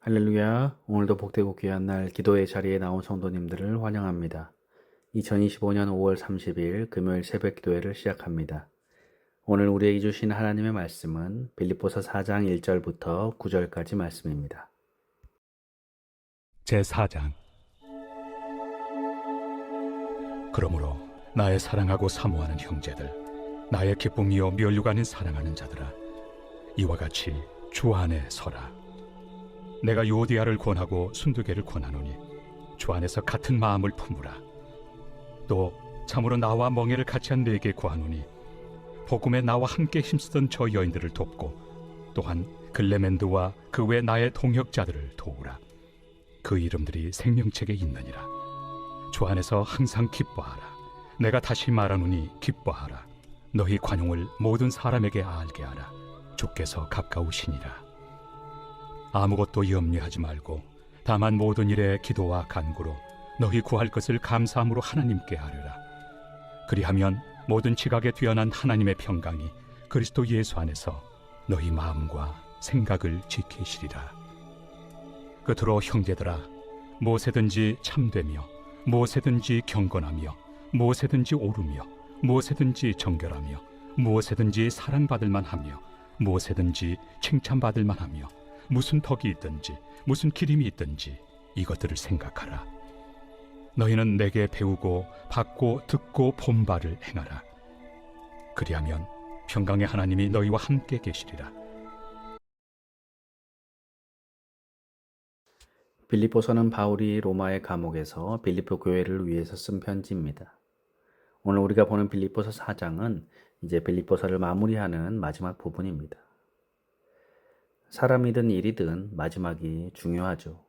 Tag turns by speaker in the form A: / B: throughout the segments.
A: 할렐루야. 오늘도 복되고 귀한 날 기도의 자리에 나온 성도님들을 환영합니다. 2025년 5월 30일 금요일 새벽 기도회를 시작합니다. 오늘 우리에게 주신 하나님의 말씀은 빌립보서 4장 1절부터 9절까지 말씀입니다.
B: 제4장. 그러므로 나의 사랑하고 사모하는 형제들, 나의 기쁨이요 멸류가 아닌 사랑하는 자들아, 이와 같이 주 안에 서라. 내가 요디아를 권하고 순두개를 권하노니 주 안에서 같은 마음을 품으라. 또 참으로 나와 멍에를 같이 한 네게 구하노니 복음에 나와 함께 힘쓰던 저 여인들을 돕고 또한 글레멘드와 그 외 나의 동역자들을 도우라. 그 이름들이 생명책에 있느니라. 주 안에서 항상 기뻐하라. 내가 다시 말하노니 기뻐하라. 너희 관용을 모든 사람에게 알게 하라. 주께서 가까우시니라. 아무것도 염려하지 말고 다만 모든 일에 기도와 간구로 너희 구할 것을 감사함으로 하나님께 아뢰라. 그리하면 모든 지각에 뛰어난 하나님의 평강이 그리스도 예수 안에서 너희 마음과 생각을 지키시리라. 끝으로 형제들아, 무엇에든지 참되며 무엇에든지 경건하며 무엇에든지 옳으며 무엇에든지 정결하며 무엇에든지 사랑받을 만하며 무엇에든지 칭찬받을 만하며 무슨 덕이 있든지 무슨 기림이 있든지 이것들을 생각하라. 너희는 내게 배우고 받고 듣고 본 바를 행하라. 그리하면 평강의 하나님이 너희와 함께 계시리라.
A: 빌립보서는 바울이 로마의 감옥에서 빌립보 교회를 위해서 쓴 편지입니다. 오늘 우리가 보는 빌립보서 4장은 이제 빌립보서를 마무리하는 마지막 부분입니다. 사람이든 일이든 마지막이 중요하죠.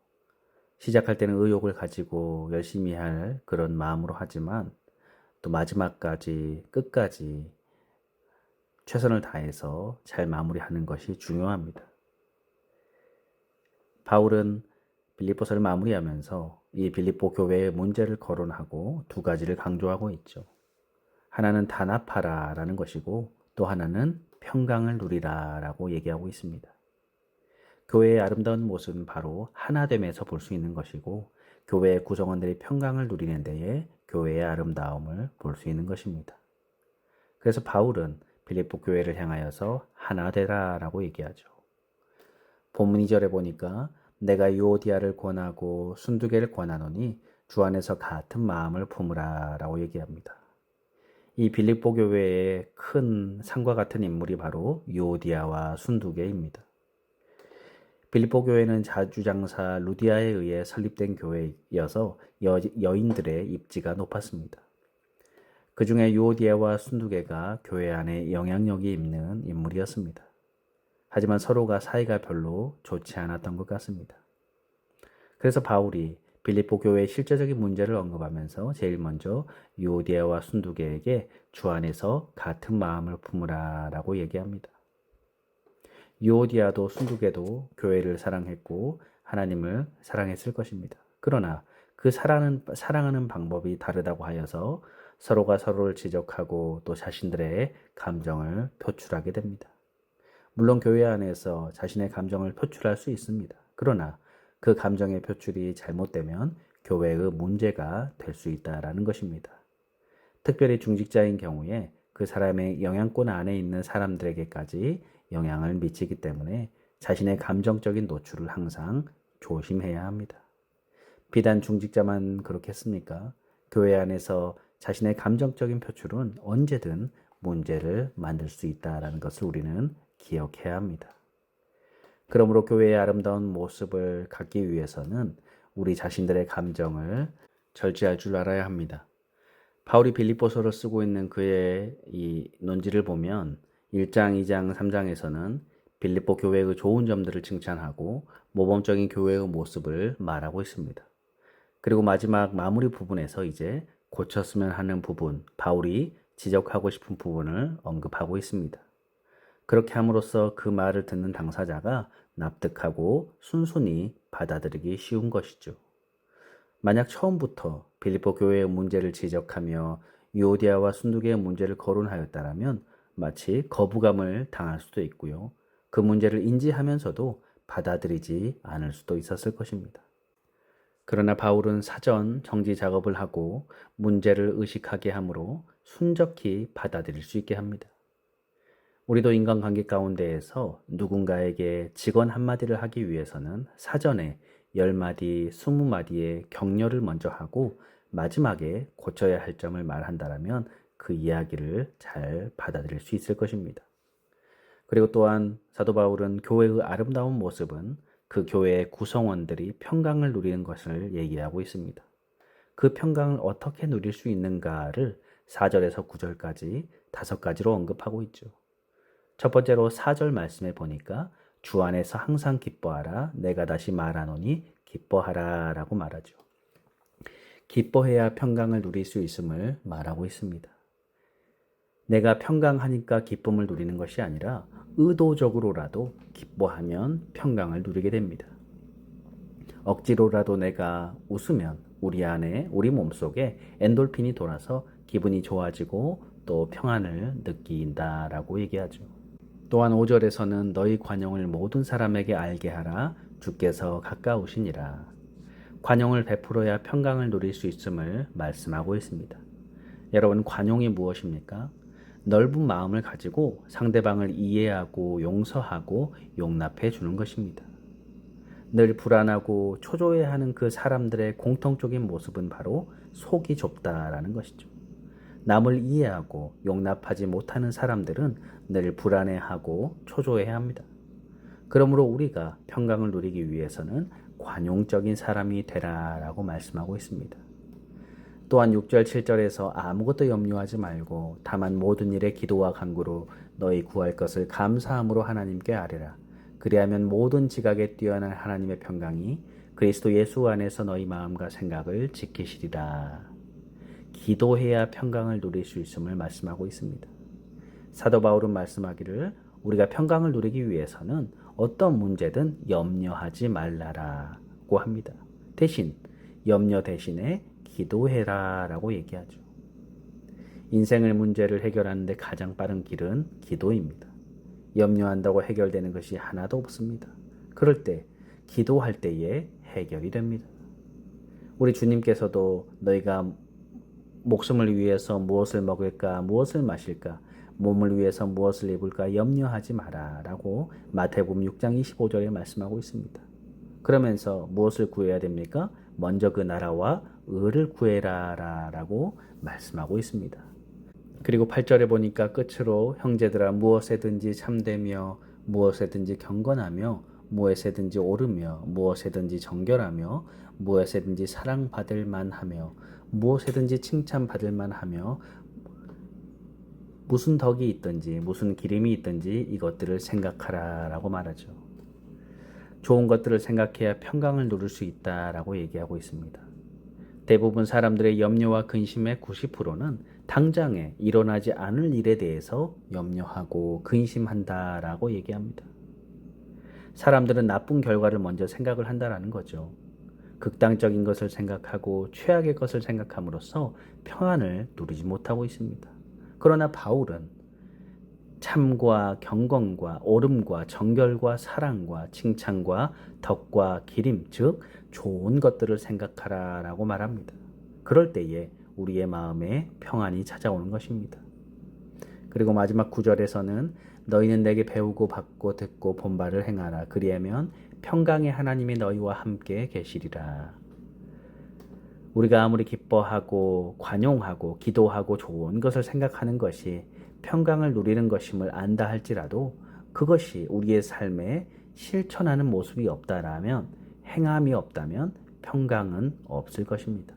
A: 시작할 때는 의욕을 가지고 열심히 할 그런 마음으로 하지만 또 마지막까지 끝까지 최선을 다해서 잘 마무리하는 것이 중요합니다. 바울은 빌립보서를 마무리하면서 이 빌립보 교회의 문제를 거론하고 두 가지를 강조하고 있죠. 하나는 단합하라 라는 것이고 또 하나는 평강을 누리라 라고 얘기하고 있습니다. 교회의 아름다운 모습은 바로 하나됨에서 볼 수 있는 것이고 교회의 구성원들이 평강을 누리는 데에 교회의 아름다움을 볼 수 있는 것입니다. 그래서 바울은 빌립보 교회를 향하여서 하나 되라 라고 얘기하죠. 본문 2절에 보니까 내가 유오디아를 권하고 순두개를 권하노니 주 안에서 같은 마음을 품으라 라고 얘기합니다. 이 빌립보 교회의 큰 산과 같은 인물이 바로 유오디아와 순두개입니다. 빌립보 교회는 자주장사 루디아에 의해 설립된 교회여서 여인들의 입지가 높았습니다. 그 중에 유오디아와 순두개가 교회 안에 영향력이 있는 인물이었습니다. 하지만 서로가 사이가 별로 좋지 않았던 것 같습니다. 그래서 바울이 빌립보 교회의 실제적인 문제를 언급하면서 제일 먼저 유오디아와 순두개에게 주 안에서 같은 마음을 품으라 라고 얘기합니다. 유오디아도 순두개도 교회를 사랑했고 하나님을 사랑했을 것입니다. 그러나 그 사랑하는 방법이 다르다고 하여서 서로가 서로를 지적하고 또 자신들의 감정을 표출하게 됩니다. 물론 교회 안에서 자신의 감정을 표출할 수 있습니다. 그러나 그 감정의 표출이 잘못되면 교회의 문제가 될 수 있다는 것입니다. 특별히 중직자인 경우에 그 사람의 영향권 안에 있는 사람들에게까지 영향을 미치기 때문에 자신의 감정적인 노출을 항상 조심해야 합니다. 비단 중직자만 그렇겠습니까? 교회 안에서 자신의 감정적인 표출은 언제든 문제를 만들 수 있다는 것을 우리는 기억해야 합니다. 그러므로 교회의 아름다운 모습을 갖기 위해서는 우리 자신들의 감정을 절제할 줄 알아야 합니다. 바울이 빌립보서를 쓰고 있는 그의 이 논지를 보면 1장, 2장, 3장에서는 빌립보 교회의 좋은 점들을 칭찬하고 모범적인 교회의 모습을 말하고 있습니다. 그리고 마지막 마무리 부분에서 이제 고쳤으면 하는 부분, 바울이 지적하고 싶은 부분을 언급하고 있습니다. 그렇게 함으로써 그 말을 듣는 당사자가 납득하고 순순히 받아들이기 쉬운 것이죠. 만약 처음부터 빌립보 교회의 문제를 지적하며 유오디아와 순두개의 문제를 거론하였다면 마치 거부감을 당할 수도 있고요. 그 문제를 인지하면서도 받아들이지 않을 수도 있었을 것입니다. 그러나 바울은 사전 정지 작업을 하고 문제를 의식하게 하므로 순적히 받아들일 수 있게 합니다. 우리도 인간관계 가운데에서 누군가에게 직언 한마디를 하기 위해서는 사전에 10마디, 20마디의 격려를 먼저 하고 마지막에 고쳐야 할 점을 말한다면 그 이야기를 잘 받아들일 수 있을 것입니다. 그리고 또한 사도 바울은 교회의 아름다운 모습은 그 교회의 구성원들이 평강을 누리는 것을 얘기하고 있습니다. 그 평강을 어떻게 누릴 수 있는가를 4절에서 9절까지 5가지로 언급하고 있죠. 첫 번째로 4절 말씀에 보니까 주 안에서 항상 기뻐하라. 내가 다시 말하노니 기뻐하라 라고 말하죠. 기뻐해야 평강을 누릴 수 있음을 말하고 있습니다. 내가 평강하니까 기쁨을 누리는 것이 아니라 의도적으로라도 기뻐하면 평강을 누리게 됩니다. 억지로라도 내가 웃으면 우리 안에, 우리 몸속에 엔돌핀이 돌아서 기분이 좋아지고 또 평안을 느낀다라고 얘기하죠. 또한 5절에서는 너희 관용을 모든 사람에게 알게 하라. 주께서 가까우시니라. 관용을 베풀어야 평강을 누릴 수 있음을 말씀하고 있습니다. 여러분, 관용이 무엇입니까? 넓은 마음을 가지고 상대방을 이해하고 용서하고 용납해 주는 것입니다. 늘 불안하고 초조해하는 그 사람들의 공통적인 모습은 바로 속이 좁다라는 것이죠. 남을 이해하고 용납하지 못하는 사람들은 늘 불안해하고 초조해합니다. 그러므로 우리가 평강을 누리기 위해서는 관용적인 사람이 되라라고 말씀하고 있습니다. 또한 6절, 7절에서 아무것도 염려하지 말고 다만 모든 일에 기도와 간구로 너희 구할 것을 감사함으로 하나님께 아뢰라. 그리하면 모든 지각에 뛰어난 하나님의 평강이 그리스도 예수 안에서 너희 마음과 생각을 지키시리라. 기도해야 평강을 누릴 수 있음을 말씀하고 있습니다. 사도 바울은 말씀하기를 우리가 평강을 누리기 위해서는 어떤 문제든 염려하지 말라라고 합니다. 대신 염려 대신에 기도해라 라고 얘기하죠. 인생의 문제를 해결하는 데 가장 빠른 길은 기도입니다. 염려한다고 해결되는 것이 하나도 없습니다. 그럴 때 기도할 때에 해결이 됩니다. 우리 주님께서도 너희가 목숨을 위해서 무엇을 먹을까, 무엇을 마실까, 몸을 위해서 무엇을 입을까 염려하지 마라 라고 마태복음 6장 25절에 말씀하고 있습니다. 그러면서 무엇을 구해야 됩니까? 먼저 그 나라와 의를 구해라 라고 말씀하고 있습니다. 그리고 8절에 보니까 끝으로 형제들아 무엇에든지 참되며 무엇에든지 경건하며 무엇에든지 옳으며 무엇에든지 정결하며 무엇에든지 사랑받을 만하며 무엇에든지 칭찬받을 만하며 무슨 덕이 있든지 무슨 기림이 있든지 이것들을 생각하라 라고 말하죠. 좋은 것들을 생각해야 평강을 누릴 수 있다라고 얘기하고 있습니다. 대부분 사람들의 염려와 근심의 90%는 당장에 일어나지 않을 일에 대해서 염려하고 근심한다라고 얘기합니다. 사람들은 나쁜 결과를 먼저 생각을 한다라는 거죠. 극단적인 것을 생각하고 최악의 것을 생각함으로써 평안을 누리지 못하고 있습니다. 그러나 바울은 참과 경건과 옳음과 정결과 사랑과 칭찬과 덕과 기림, 즉 좋은 것들을 생각하라 라고 말합니다. 그럴 때에 우리의 마음에 평안이 찾아오는 것입니다. 그리고 마지막 9절에서는 너희는 내게 배우고 받고 듣고 본 바를 행하라. 그리하면 평강의 하나님이 너희와 함께 계시리라. 우리가 아무리 기뻐하고 관용하고 기도하고 좋은 것을 생각하는 것이 평강을 누리는 것임을 안다 할지라도 그것이 우리의 삶에 실천하는 모습이 없다라면, 행함이 없다면 평강은 없을 것입니다.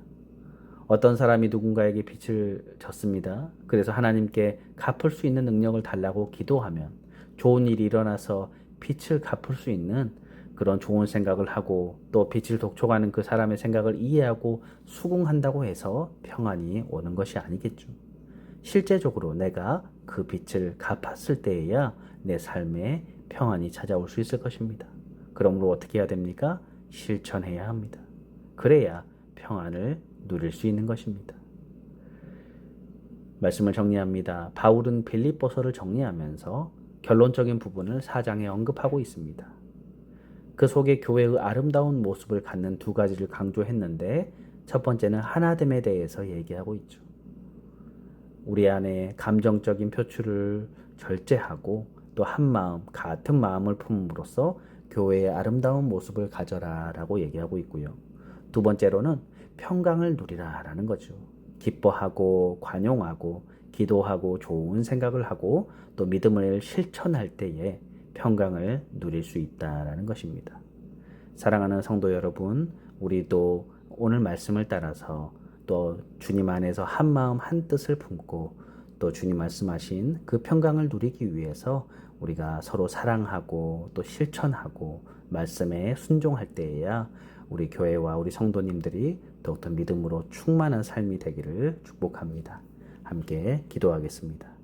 A: 어떤 사람이 누군가에게 빚을 졌습니다. 그래서 하나님께 갚을 수 있는 능력을 달라고 기도하면 좋은 일이 일어나서 빚을 갚을 수 있는 그런 좋은 생각을 하고 또 빚을 독촉하는 그 사람의 생각을 이해하고 수긍한다고 해서 평안이 오는 것이 아니겠죠. 실제적으로 내가 그 빚을 갚았을 때에야 내 삶에 평안이 찾아올 수 있을 것입니다. 그러므로 어떻게 해야 됩니까? 실천해야 합니다. 그래야 평안을 누릴 수 있는 것입니다. 말씀을 정리합니다. 바울은 빌립보서를 정리하면서 결론적인 부분을 4장에 언급하고 있습니다. 그 속에 교회의 아름다운 모습을 갖는 두 가지를 강조했는데 첫 번째는 하나됨에 대해서 얘기하고 있죠. 우리 안에 감정적인 표출을 절제하고 또 한마음, 같은 마음을 품음으로써 교회의 아름다운 모습을 가져라 라고 얘기하고 있고요. 두 번째로는 평강을 누리라 라는 거죠. 기뻐하고 관용하고 기도하고 좋은 생각을 하고 또 믿음을 실천할 때에 평강을 누릴 수 있다라는 것입니다. 사랑하는 성도 여러분, 우리도 오늘 말씀을 따라서 또 주님 안에서 한 마음 한 뜻을 품고 또 주님 말씀하신 그 평강을 누리기 위해서 우리가 서로 사랑하고 또 실천하고 말씀에 순종할 때에야 우리 교회와 우리 성도님들이 더욱더 믿음으로 충만한 삶이 되기를 축복합니다. 함께 기도하겠습니다.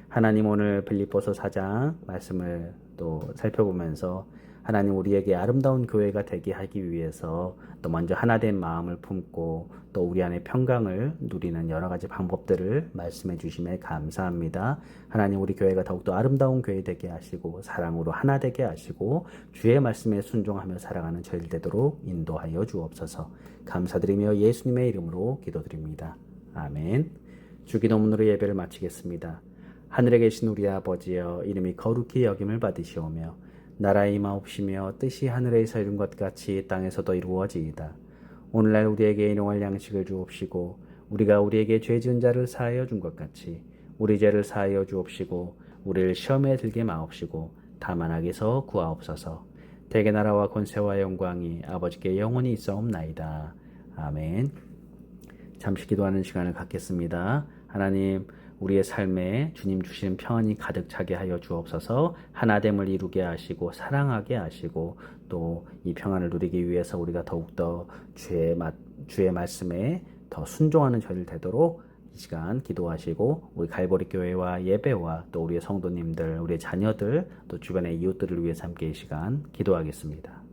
A: 하나님, 오늘 빌립보서 4장 말씀을 또 살펴보면서 하나님, 우리에게 아름다운 교회가 되게 하기 위해서 또 먼저 하나된 마음을 품고 또 우리 안에 평강을 누리는 여러 가지 방법들을 말씀해 주심에 감사합니다. 하나님, 우리 교회가 더욱더 아름다운 교회 되게 하시고 사랑으로 하나 되게 하시고 주의 말씀에 순종하며 살아가는 저희들 되도록 인도하여 주옵소서. 감사드리며 예수님의 이름으로 기도드립니다. 아멘. 주기도문으로 예배를 마치겠습니다. 하늘에 계신 우리 아버지여, 이름이 거룩히 여김을 받으시오며 나라의 임하옵시며 뜻이 하늘에서 이룬 것 같이 땅에서도 이루어지이다. 오늘날 우리에게 일용할 양식을 주옵시고 우리가 우리에게 죄 지은 자를 사하여 준 것 같이 우리 죄를 사하여 주옵시고 우리를 시험에 들게 마옵시고 다만 악에서 구하옵소서. 대개 나라와 권세와 영광이 아버지께 영원히 있사옵나이다. 아멘. 잠시 기도하는 시간을 갖겠습니다. 하나님, 우리의 삶에 주님 주시는 평안이 가득 차게 하여 주옵소서. 하나됨을 이루게 하시고 사랑하게 하시고 또 이 평안을 누리기 위해서 우리가 더욱더 주의 말씀에 더 순종하는 저희들 되도록 이 시간 기도하시고 우리 갈보리 교회와 예배와 또 우리의 성도님들, 우리의 자녀들, 또 주변의 이웃들을 위해서 함께 이 시간 기도하겠습니다.